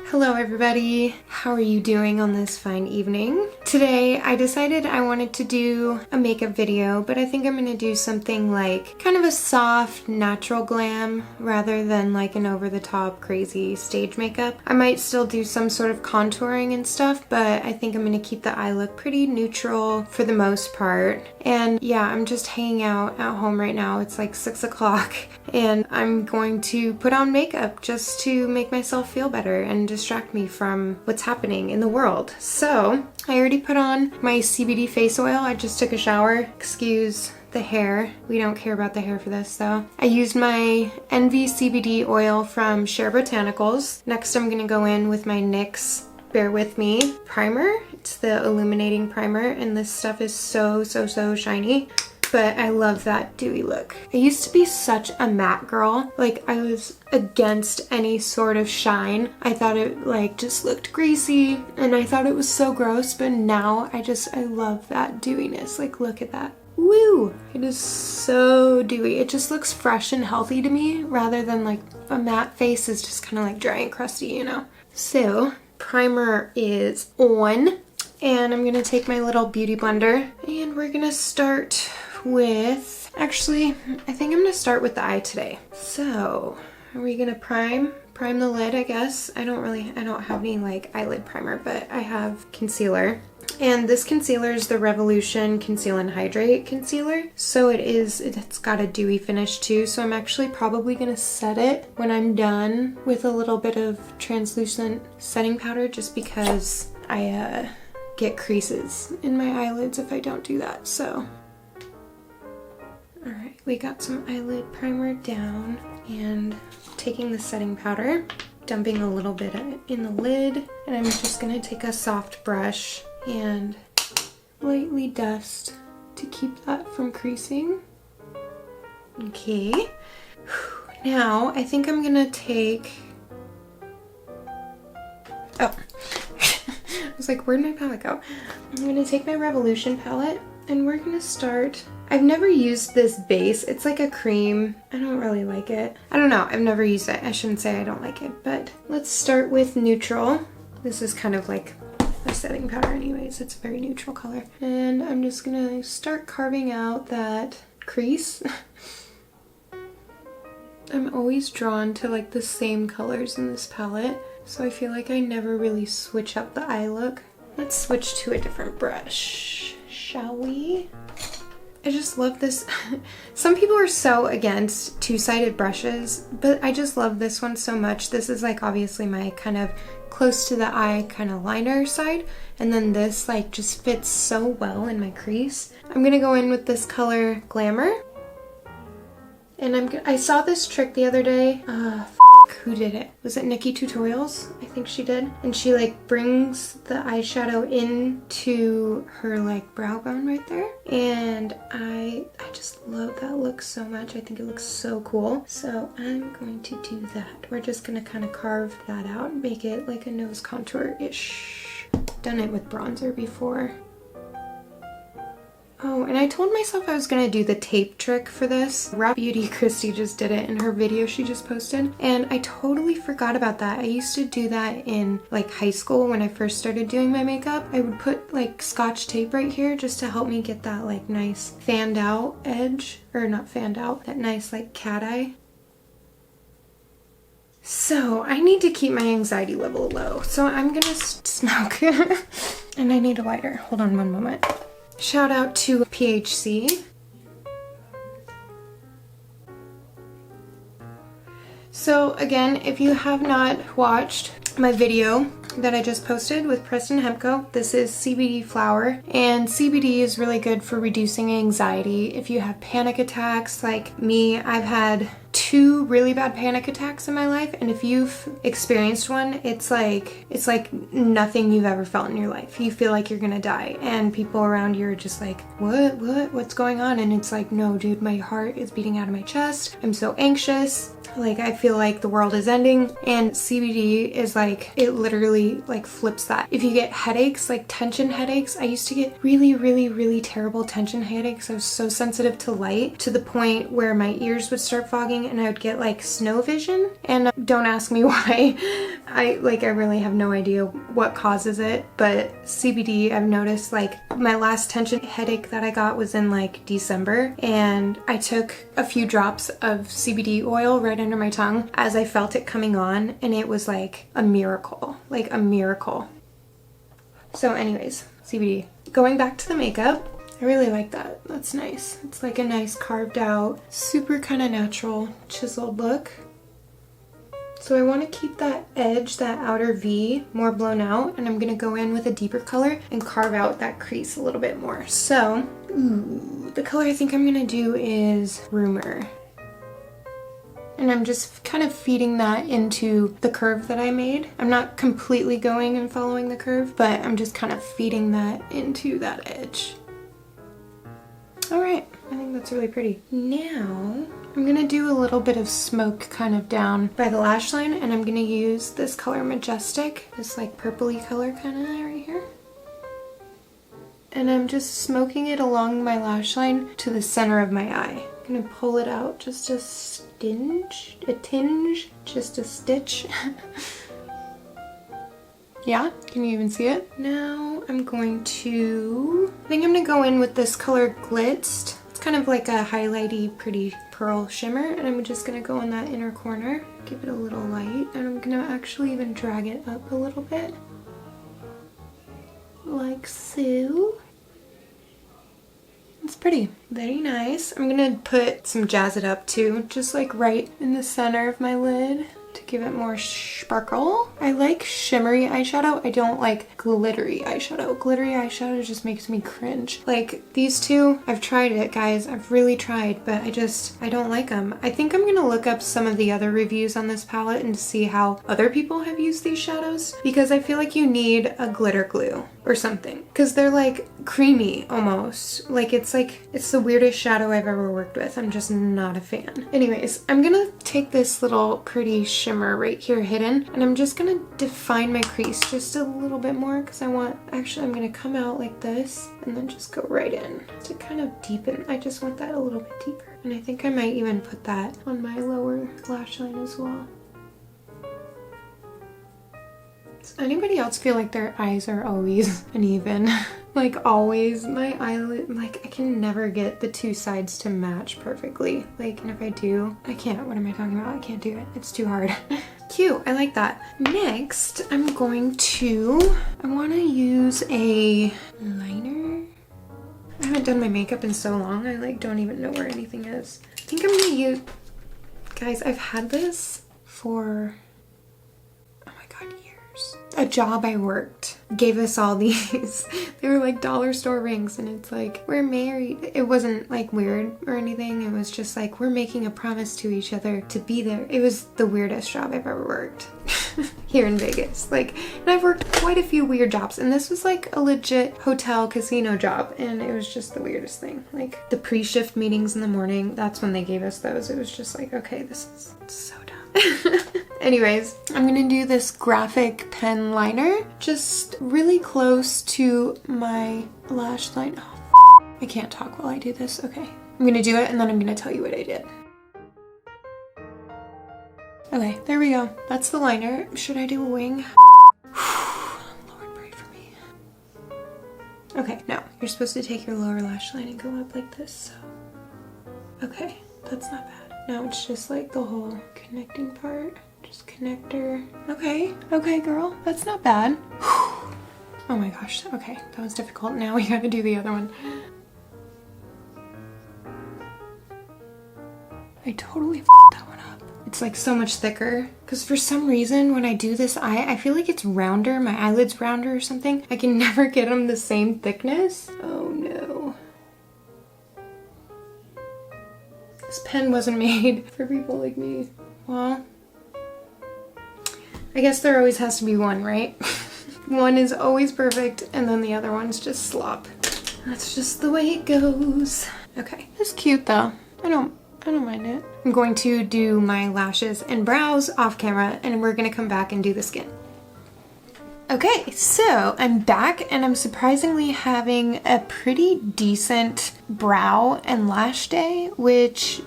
Hello everybody, how are you doing on this fine evening? Today I decided I wanted to do a makeup video, but I think I'm gonna do something like kind of a soft, natural glam rather than like an over-the-top crazy stage makeup. I might still do some sort of contouring and stuff, but I think I'm gonna keep the eye look pretty neutral for the most part. And yeah, I'm just hanging out at home right now. It's like 6 o'clock and I'm going to put on makeup just to make myself feel better and distract me from what's happening in the world. So I already put on my CBD face oil. I just took a shower. Excuse the hair. We don't care about the hair for this though. I used my Envy CBD oil from Chere Botanicals. Next I'm gonna go in with my NYX Bear With Me primer. It's the illuminating primer and this stuff is so shiny. But I love that dewy look. I used to be such a matte girl. Like I was against any sort of shine. I thought it like just looked greasy and I thought it was so gross, but now I love that dewiness. Like look at that. Woo! It is so dewy. It just looks fresh and healthy to me rather than like a matte face is just kind of like dry and crusty, you know? So primer is on and I'm gonna take my little beauty blender and we're gonna start with, actually, I think I'm gonna start with the eye today. So, are we gonna prime the lid, I guess? I don't have any like eyelid primer, but I have concealer. And this concealer is the Revolution Conceal and Hydrate concealer. So it's got a dewy finish too. So I'm actually probably gonna set it when I'm done with a little bit of translucent setting powder just because I get creases in my eyelids if I don't do that, so. Alright, we got some eyelid primer down and taking the setting powder, dumping a little bit in the lid, and I'm just going to take a soft brush and lightly dust to keep that from creasing. Okay, now I think I'm going to take, oh, I was like, where'd my palette go? I'm going to take my Revolution palette and we're going to start. I've never used this base. It's like a cream. I don't really like it. I don't know. I've never used it. I shouldn't say I don't like it, but let's start with neutral. This is kind of like a setting powder anyways. It's a very neutral color. And I'm just gonna start carving out that crease. I'm always drawn to like the same colors in this palette, so I feel like I never really switch up the eye look. Let's switch to a different brush, shall we? I just love this. Some people are so against two-sided brushes, but I just love this one so much. This is like obviously my kind of close to the eye kind of liner side, and then this like just fits so well in my crease. I'm gonna go in with this color Glamour, and I saw this trick the other day. Who did it? Was it Nikki Tutorials? I think she did. And she like brings the eyeshadow into her like brow bone right there. And I just love that look so much. I think it looks so cool. So I'm going to do that. We're just gonna kind of carve that out and make it like a nose contour-ish. Done it with bronzer before. Oh, and I told myself I was gonna do the tape trick for this. Rap Beauty Christy just did it in her video she just posted, and I totally forgot about that. I used to do that in like high school when I first started doing my makeup. I would put like scotch tape right here just to help me get that like nice fanned out edge, or not fanned out, that nice like cat eye. So I need to keep my anxiety level low, so I'm gonna smoke. And I need a lighter. Hold on one moment. Shout out to PHC. So again, if you have not watched my video that I just posted with Preston Hemp Co, this is CBD flower, and CBD is really good for reducing anxiety. If you have panic attacks like me, I've had 2 really bad panic attacks in my life, and if you've experienced one, it's like nothing you've ever felt in your life. You feel like you're gonna die, and people around you are just like, what's going on? And it's like, no dude, my heart is beating out of my chest. I'm so anxious. Like I feel like the world is ending, and CBD is like, it literally like flips that. If you get headaches, like tension headaches, I used to get really terrible tension headaches. I was so sensitive to light to the point where my ears would start fogging and I would get like snow vision. And don't ask me why. I really have no idea what causes it, but CBD, I've noticed, like my last tension headache that I got was in like December, and I took a few drops of CBD oil right under my tongue as I felt it coming on, and it was like a miracle, like a miracle. So anyways, CBD. Going back to the makeup, I really like that. That's nice. It's like a nice carved out, super kind of natural, chiseled look. So I want to keep that edge, that outer V, more blown out, and I'm going to go in with a deeper color and carve out that crease a little bit more. So, the color I think I'm going to do is Rumor. And I'm just kind of feeding that into the curve that I made. I'm not completely going and following the curve, but I'm just kind of feeding that into that edge. All right, I think that's really pretty. Now, I'm gonna do a little bit of smoke kind of down by the lash line, and I'm gonna use this color Majestic, this like purpley color kind of right here. And I'm just smoking it along my lash line to the center of my eye. I'm gonna pull it out just a tinge, just a stitch. Yeah, can you even see it? Now I'm going to, I think I'm gonna go in with this color Glitzed. It's kind of like a highlighty, pretty pearl shimmer, and I'm just gonna go in that inner corner, give it a little light, and I'm gonna actually even drag it up a little bit. Like so. It's pretty. Very nice. I'm gonna put some Jazz It Up too, just like right in the center of my lid to give it more sparkle. I like shimmery eyeshadow. I don't like glittery eyeshadow. Glittery eyeshadow just makes me cringe. Like these two, I've tried it, guys. I've really tried, but I don't like them. I think I'm gonna look up some of the other reviews on this palette and see how other people have used these shadows, because I feel like you need a glitter glue or something, because they're like creamy almost. Like it's the weirdest shadow I've ever worked with. I'm just not a fan. Anyways, I'm gonna take this little pretty shimmer right here hidden, and I'm just gonna define my crease just a little bit more, because I'm gonna come out like this and then just go right in to kind of deepen. I just want that a little bit deeper, and I think I might even put that on my lower lash line as well. Does anybody else feel like their eyes are always uneven? Like always, my eyelid, like I can never get the two sides to match perfectly. Like, and if I do, I can't. What am I talking about? I can't do it. It's too hard. Cute, I like that. Next, I want to use a liner. I haven't done my makeup in so long, I like don't even know where anything is. I think I'm gonna use, guys, I've had this for, oh my god, years. A job I worked gave us all these. They were like dollar store rings, and it's like, we're married. It wasn't like weird or anything. It was just like, we're making a promise to each other to be there. It was the weirdest job I've ever worked. Here in Vegas. Like, and I've worked quite a few weird jobs, and this was like a legit hotel casino job, and it was just the weirdest thing. Like the pre-shift meetings in the morning, that's when they gave us those. It was just like, okay, this is so dumb. Anyways, I'm gonna do this graphic pen liner just really close to my lash line. Oh, I can't talk while I do this. Okay, I'm gonna do it, and then I'm gonna tell you what I did. Okay, there we go. That's the liner. Should I do a wing? Lord, pray for me. Okay, now you're supposed to take your lower lash line and go up like this, so. Okay, that's not bad. Now it's just like the whole connecting part. Just connector. Okay, girl, that's not bad. Oh my gosh, okay, that was difficult. Now we gotta do the other one. I totally f***ed that one up. It's like so much thicker, because for some reason when I do this eye, I feel like it's rounder, my eyelid's rounder or something. I can never get them the same thickness. Oh no. This pen wasn't made for people like me. Well, I guess there always has to be one, right? One is always perfect, and then the other one's just slop. That's just the way it goes. Okay, it's cute though. I don't I don't mind it. I'm going to do my lashes and brows off camera, and we're gonna come back and do the skin. Okay, so I'm back and I'm surprisingly having a pretty decent brow and lash day, which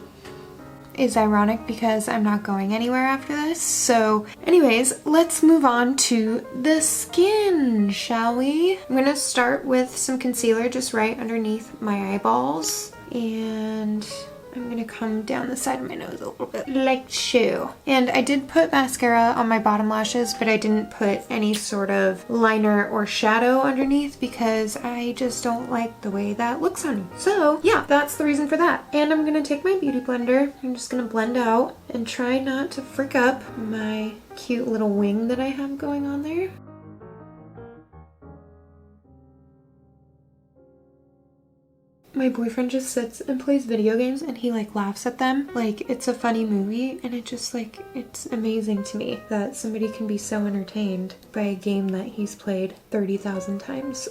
is ironic because I'm not going anywhere after this. So anyways, let's move on to the skin, shall we? I'm gonna start with some concealer just right underneath my eyeballs, and I'm gonna come down the side of my nose a little bit, like so. And I did put mascara on my bottom lashes, but I didn't put any sort of liner or shadow underneath because I just don't like the way that looks on me. So yeah, that's the reason for that. And I'm gonna take my beauty blender. I'm just gonna blend out and try not to frick up my cute little wing that I have going on there. My boyfriend just sits and plays video games and he like laughs at them like it's a funny movie, and it just like, it's amazing to me that somebody can be so entertained by a game that he's played 30,000 times.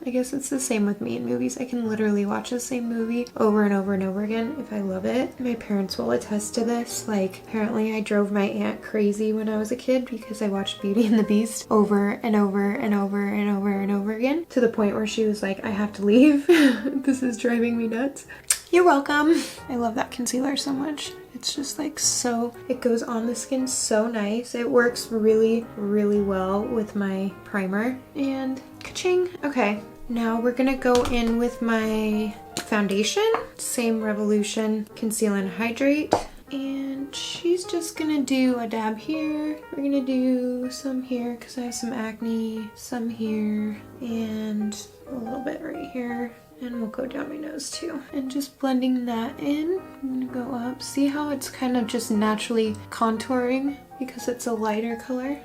I guess it's the same with me in movies. I can literally watch the same movie over and over and over again if I love it. My parents will attest to this. Like, apparently I drove my aunt crazy when I was a kid because I watched Beauty and the Beast over and over and over and over and over again, to the point where she was like, I have to leave. This is driving me nuts. You're welcome. I love that concealer so much. It's just like so, it goes on the skin so nice. It works really, really well with my primer. And ka-ching. Okay, now we're gonna go in with my foundation. Same Revolution Conceal and Hydrate. And she's just gonna do a dab here. We're gonna do some here because I have some acne, some here, and a little bit right here. And we'll go down my nose too. And just blending that in. I'm gonna go up. See how it's kind of just naturally contouring because it's a lighter color?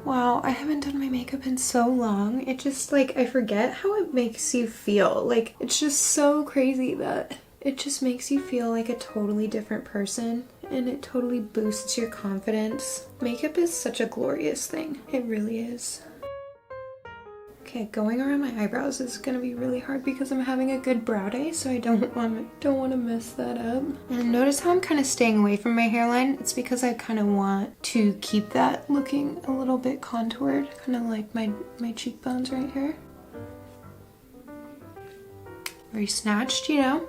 Wow, I haven't done my makeup in so long. It just like, I forget how it makes you feel. Like, it's just so crazy that it just makes you feel like a totally different person, and it totally boosts your confidence. Makeup is such a glorious thing. It really is. Okay, going around my eyebrows is gonna be really hard because I'm having a good brow day, so I don't want to mess that up. And notice how I'm kind of staying away from my hairline. It's because I kind of want to keep that looking a little bit contoured, kind of like my cheekbones right here. Very snatched, you know?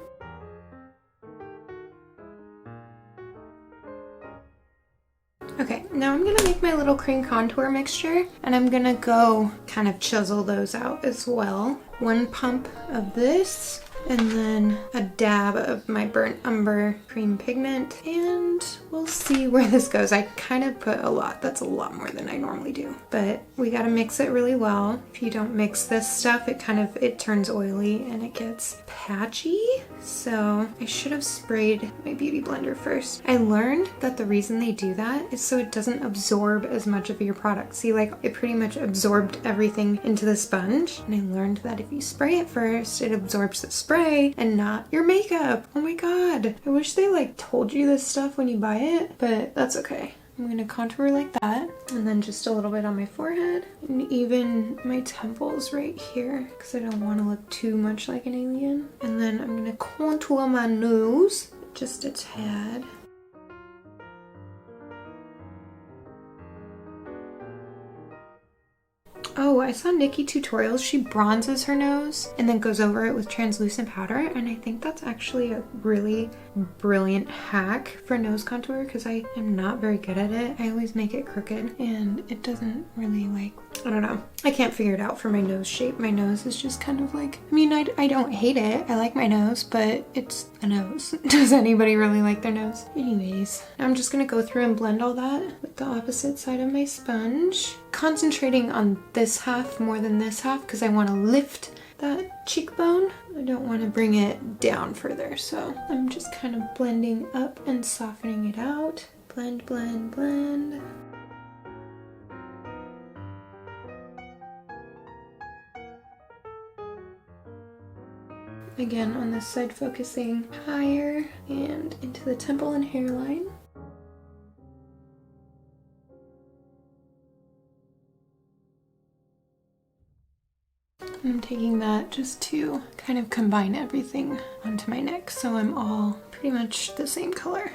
Okay, now I'm gonna make my little cream contour mixture, and I'm gonna go kind of chisel those out as well. One pump of this, and then a dab of my burnt umber cream pigment, and we'll see where this goes. I kind of put a lot. That's a lot more than I normally do, but we gotta mix it really well. If you don't mix this stuff, it turns oily and it gets patchy. So I should have sprayed my beauty blender first. I learned that the reason they do that is so it doesn't absorb as much of your product. See, like, it pretty much absorbed everything into the sponge, and I learned that if you spray it first, it absorbs the spray and not your makeup. Oh my god, I wish they like told you this stuff when you buy it, but that's okay. I'm gonna contour like that, and then just a little bit on my forehead, and even my temples right here, because I don't want to look too much like an alien. And then I'm gonna contour my nose, just a tad. Oh, I saw Nikki Tutorials. She bronzes her nose and then goes over it with translucent powder, and I think that's actually a really brilliant hack for nose contour because I am not very good at it. I always make it crooked and it doesn't really, like, I don't know. I can't figure it out for my nose shape. My nose is just kind of like, I mean, I don't hate it. I like my nose, but it's a nose. Does anybody really like their nose? Anyways, I'm just gonna go through and blend all that with the opposite side of my sponge. Concentrating on this half more than this half because I want to lift that cheekbone. I don't want to bring it down further, so I'm just kind of blending up and softening it out. Blend, blend, blend. Again, on this side, focusing higher and into the temple and hairline. taking that just to kind of combine everything onto my neck so I'm all pretty much the same color.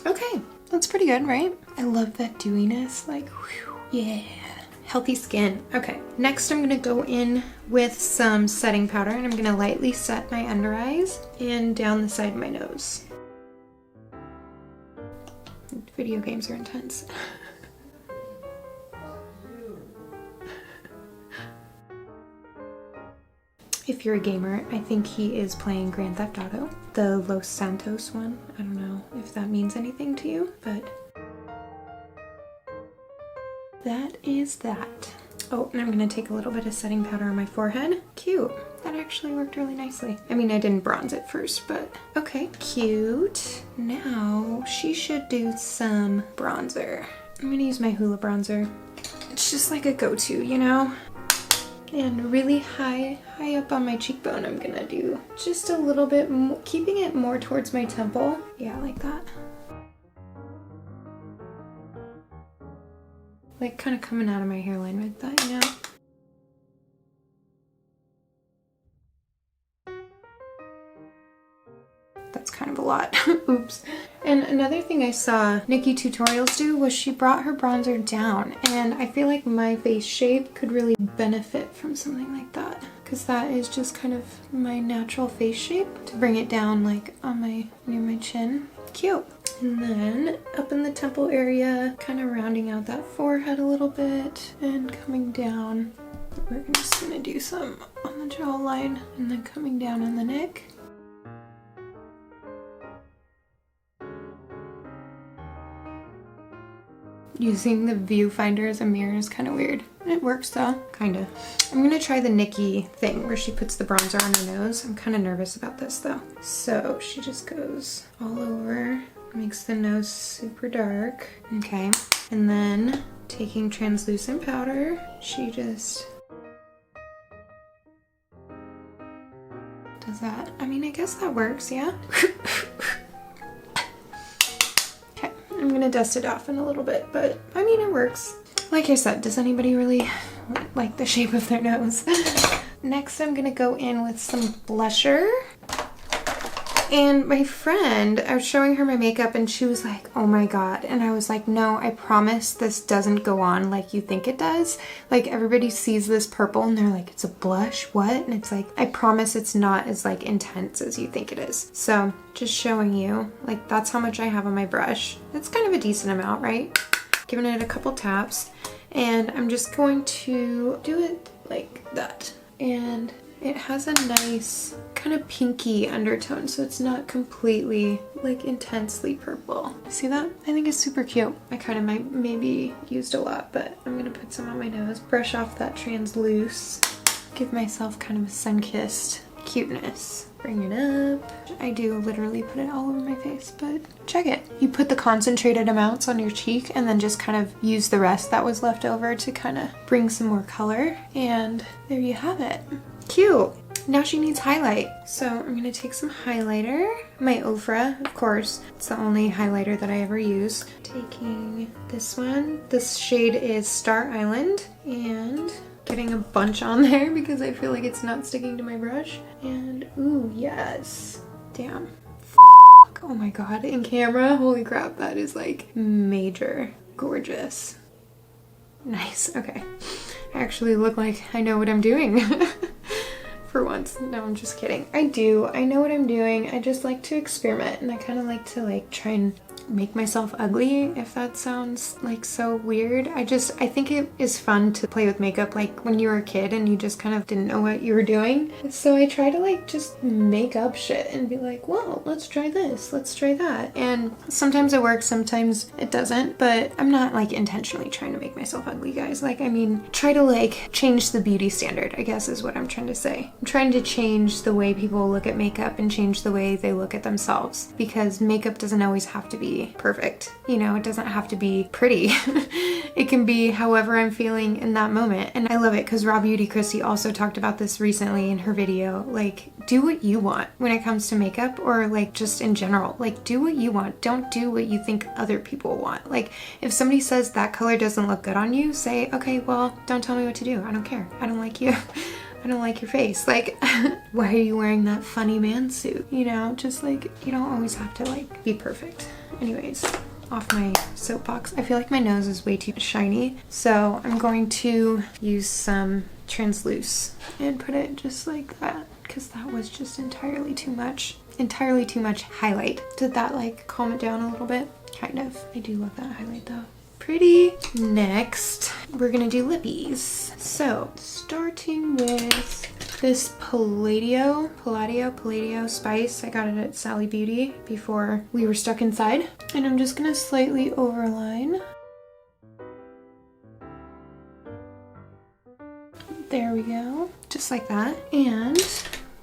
Okay, that's pretty good, right? I love that dewiness, like, whew, yeah. Healthy skin. Okay, next I'm gonna go in with some setting powder and I'm gonna lightly set my under eyes and down the side of my nose. Video games are intense. If you're a gamer, I think he is playing Grand Theft Auto, the Los Santos one. I don't know if that means anything to you, but that is that. Oh, and I'm gonna take a little bit of setting powder on my forehead. Cute. That actually worked really nicely. I mean, I didn't bronze it first, but okay. Cute. Now, she should do some bronzer. I'm gonna use my Hoola bronzer. It's just like a go-to, you know? And really high up on my cheekbone, I'm gonna do just a little bit more, keeping it more towards my temple. Yeah, like that. Like kind of coming out of my hairline with that, you know? That's kind of a lot. Oops. And another thing I saw Nikki Tutorials do was she brought her bronzer down, and I feel like my face shape could really benefit from something like that, because that is just kind of my natural face shape, to bring it down like on my, near my chin. Cute. And then up in the temple area, kind of rounding out that forehead a little bit and coming down. We're just gonna do some on the jawline and then coming down on the neck. Using the viewfinder as a mirror is kind of weird. It works though, kind of. I'm gonna try the Nikki thing where she puts the bronzer on her nose. I'm kind of nervous about this though. So she just goes all over, makes the nose super dark. Okay, and then taking translucent powder, she just does that. I mean, I guess that works, yeah? I'm gonna dust it off in a little bit, but I mean, it works. Like I said, does anybody really like the shape of their nose? Next, I'm gonna go in with some blusher. And my friend, I was showing her my makeup and she was like, oh my god. And I was like, no, I promise this doesn't go on like you think it does. Like everybody sees this purple and they're like, it's a blush, what? And it's like, I promise it's not as like intense as you think it is. So just showing you, like that's how much I have on my brush. It's kind of a decent amount, right? Giving it a couple taps. And I'm just going to do it like that. And it has a nice kind of pinky undertone, so it's not completely like intensely purple. See that? I think it's super cute. I kind of might maybe used a lot, but I'm gonna put some on my nose, brush off that transluce, give myself kind of a sun-kissed cuteness. Bring it up. I do literally put it all over my face, but check it. You put the concentrated amounts on your cheek and then just kind of use the rest that was left over to kind of bring some more color, and there you have it. Cute. Now she needs highlight. So I'm gonna take some highlighter. My Ofra, of course. It's the only highlighter that I ever use. Taking this one. This shade is Star Island, and getting a bunch on there because I feel like it's not sticking to my brush. And ooh, yes. Damn. Oh my god, in camera, holy crap, that is like major gorgeous. Nice, okay. I actually look like I know what I'm doing. For once. No, I'm just kidding. I know what I'm doing. I just like to experiment, and I kind of like to like try and make myself ugly, if that sounds like so weird. I think it is fun to play with makeup like when you were a kid and you just kind of didn't know what you were doing. So I try to like just make up shit and be like, well, let's try this, let's try that. And sometimes it works, sometimes it doesn't, but I'm not like intentionally trying to make myself ugly, guys. Like, I mean, try to like change the beauty standard, I guess is what I'm trying to say. I'm trying to change the way people look at makeup and change the way they look at themselves, because makeup doesn't always have to be be perfect. You know, it doesn't have to be pretty. It can be however I'm feeling in that moment. And I love it because Raw Beauty Christy also talked about this recently in her video. Like, do what you want when it comes to makeup, or like just in general. Like, do what you want. Don't do what you think other people want. Like, if somebody says that color doesn't look good on you, say, okay, well, don't tell me what to do. I don't care. I don't like you. I don't like your face. Like, why are you wearing that funny man suit? You know, just like, you don't always have to like be perfect. Anyways, off my soapbox. I feel like my nose is way too shiny, so I'm going to use some transluce and put it just like that, because that was just entirely too much highlight. Did that like calm it down a little bit? Kind of. I do love that highlight though. Pretty. Next, we're gonna do lippies. So, starting with this Palladio spice. I got it at Sally Beauty before we were stuck inside. And I'm just gonna slightly overline. There we go. Just like that. And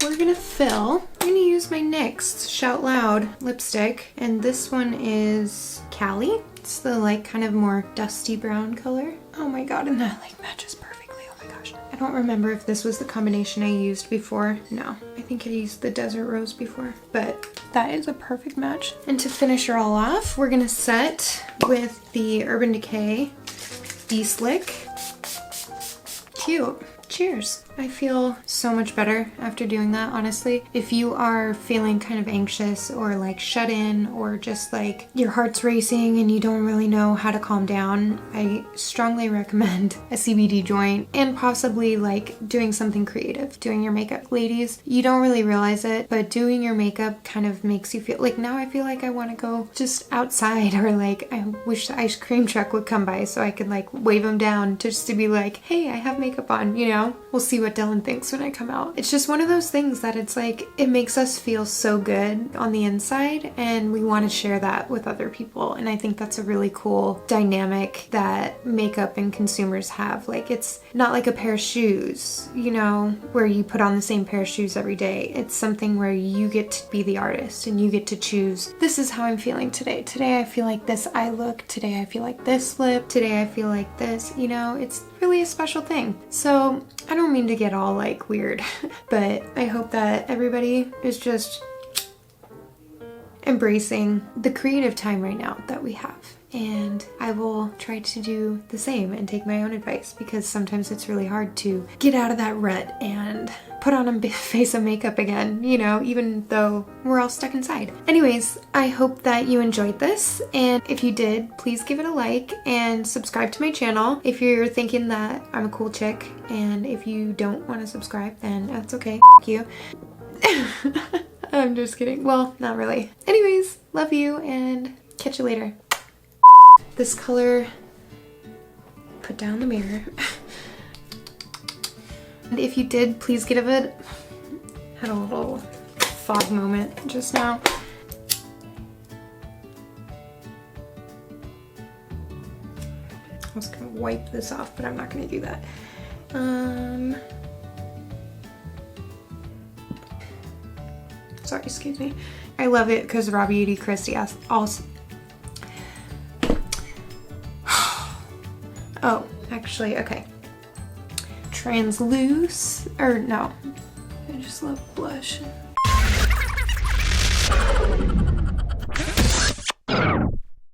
we're gonna fill. I'm gonna use my NYX Shout Loud lipstick. And this one is Cali. It's the like kind of more dusty brown color. Oh my god, and that like matches perfectly. Oh my gosh. I don't remember if this was the combination I used before. No, I think I used the Desert Rose before, but that is a perfect match. And to finish her all off, we're gonna set with the Urban Decay De-Slick. Cute. Cheers. I feel so much better after doing that, honestly. If you are feeling kind of anxious or like shut in, or just like your heart's racing and you don't really know how to calm down, I strongly recommend a CBD joint, and possibly like doing something creative, doing your makeup. Ladies, you don't really realize it, but doing your makeup kind of makes you feel like, now I feel like I want to go just outside, or like I wish the ice cream truck would come by so I could like wave them down just to be like, hey, I have makeup on, you know? We'll see what Dylan thinks when I come out. It's just one of those things that it's like, it makes us feel so good on the inside, and we want to share that with other people. And I think that's a really cool dynamic that makeup and consumers have. Like, it's not like a pair of shoes, you know, where you put on the same pair of shoes every day. It's something where you get to be the artist and you get to choose, this is how I'm feeling today. Today I feel like this eye look. Today I feel like this lip. Today I feel like this, you know, it's really a special thing. So I don't mean to get all like weird, but I hope that everybody is just embracing the creative time right now that we have. And I will try to do the same and take my own advice, because sometimes it's really hard to get out of that rut and put on a face of makeup again, you know, even though we're all stuck inside. Anyways, I hope that you enjoyed this, and if you did, please give it a like and subscribe to my channel if you're thinking that I'm a cool chick. And if you don't want to subscribe, then that's okay. F you. I'm just kidding. Well, not really. Anyways, love you and catch you later. This color, put down the mirror. And if you did, please give it, had a little fog moment just now. I was gonna wipe this off, but I'm not gonna do that. Sorry, excuse me. I love it because Raw Beauty Christy also. Oh, actually, okay. Transluce, or no, I just love blush.